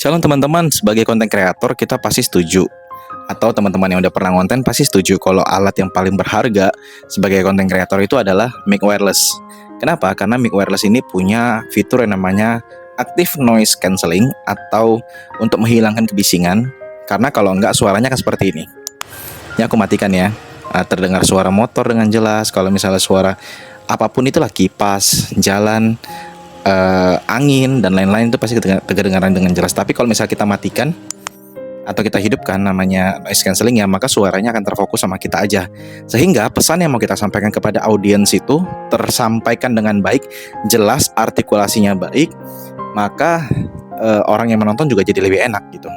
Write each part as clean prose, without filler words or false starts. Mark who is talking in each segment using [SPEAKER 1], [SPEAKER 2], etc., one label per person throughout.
[SPEAKER 1] Shalom teman-teman, sebagai konten kreator kita pasti setuju, atau teman-teman yang udah pernah ngonten pasti setuju kalau alat yang paling berharga sebagai konten kreator itu adalah mic wireless. Kenapa? Karena mic wireless ini punya fitur yang namanya active noise cancelling atau untuk menghilangkan kebisingan. Karena kalau enggak suaranya kan seperti ini. Ini aku matikan ya. Terdengar suara motor dengan jelas. Kalau misalnya suara apapun itulah, kipas, jalan, angin dan lain-lain itu pasti kedengaran dengan jelas. Tapi kalau misalnya kita matikan atau kita hidupkan namanya noise cancelling ya, maka suaranya akan terfokus sama kita aja, sehingga pesan yang mau kita sampaikan kepada audiens itu tersampaikan dengan baik, jelas, artikulasinya baik, maka orang yang menonton juga jadi lebih enak gitu.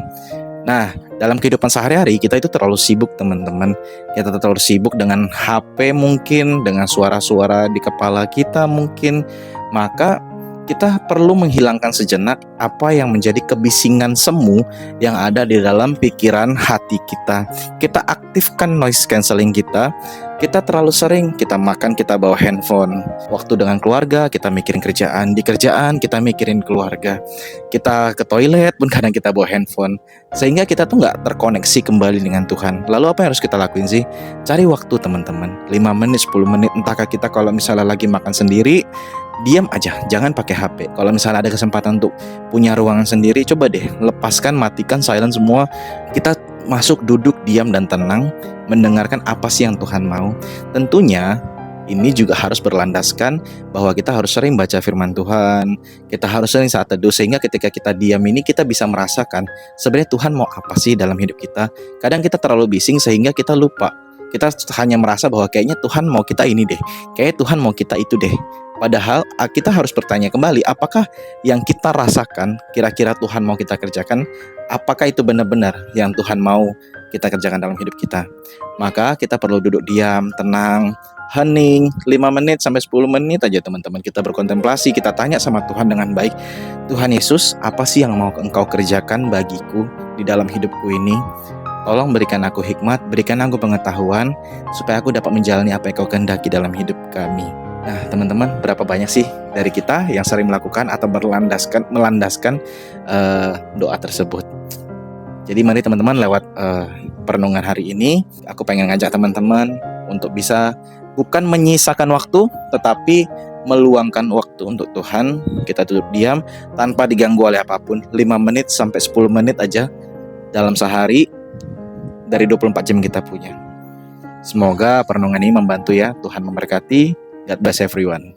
[SPEAKER 1] Nah, dalam kehidupan sehari-hari kita itu terlalu sibuk teman-teman. Kita terlalu sibuk dengan HP mungkin, dengan suara-suara di kepala kita mungkin. Maka kita perlu menghilangkan sejenak apa yang menjadi kebisingan semu yang ada di dalam pikiran hati kita. Kita aktifkan noise cancelling kita. Kita terlalu sering kita makan, kita bawa handphone. Waktu dengan keluarga, kita mikirin kerjaan. Di kerjaan, kita mikirin keluarga. Kita ke toilet pun kadang kita bawa handphone. Sehingga kita tuh nggak terkoneksi kembali dengan Tuhan. Lalu apa yang harus kita lakuin sih? Cari waktu teman-teman, 5 menit, 10 menit. Entahkah kita kalau misalnya lagi makan sendiri, diam aja, jangan pakai HP. Kalau misalnya ada kesempatan untuk punya ruangan sendiri, coba deh lepaskan, matikan, silent semua. Kita masuk, duduk, diam dan tenang, mendengarkan apa sih yang Tuhan mau. Tentunya ini juga harus berlandaskan bahwa kita harus sering baca firman Tuhan, kita harus sering saat teduh, sehingga ketika kita diam ini kita bisa merasakan sebenarnya Tuhan mau apa sih dalam hidup kita. Kadang kita terlalu bising sehingga kita lupa. Kita hanya merasa bahwa kayaknya Tuhan mau kita ini deh, kayak Tuhan mau kita itu deh. Padahal kita harus bertanya kembali, apakah yang kita rasakan kira-kira Tuhan mau kita kerjakan? Apakah itu benar-benar yang Tuhan mau kita kerjakan dalam hidup kita? Maka kita perlu duduk diam, tenang, hening 5 menit sampai 10 menit aja teman-teman. Kita berkontemplasi, kita tanya sama Tuhan dengan baik. Tuhan Yesus, apa sih yang mau Engkau kerjakan bagiku di dalam hidupku ini? Tolong berikan aku hikmat, berikan aku pengetahuan, supaya aku dapat menjalani apa yang Kau kehendaki dalam hidup kami. Nah teman-teman, berapa banyak sih dari kita yang sering melakukan atau melandaskan doa tersebut? Jadi mari teman-teman, lewat perenungan hari ini, aku pengen ngajak teman-teman untuk bisa bukan menyisakan waktu, tetapi meluangkan waktu untuk Tuhan. Kita duduk diam tanpa diganggu oleh apapun, 5 menit sampai 10 menit aja dalam sehari dari 24 jam kita punya. Semoga perenungan ini membantu ya. Tuhan memberkati. God bless everyone.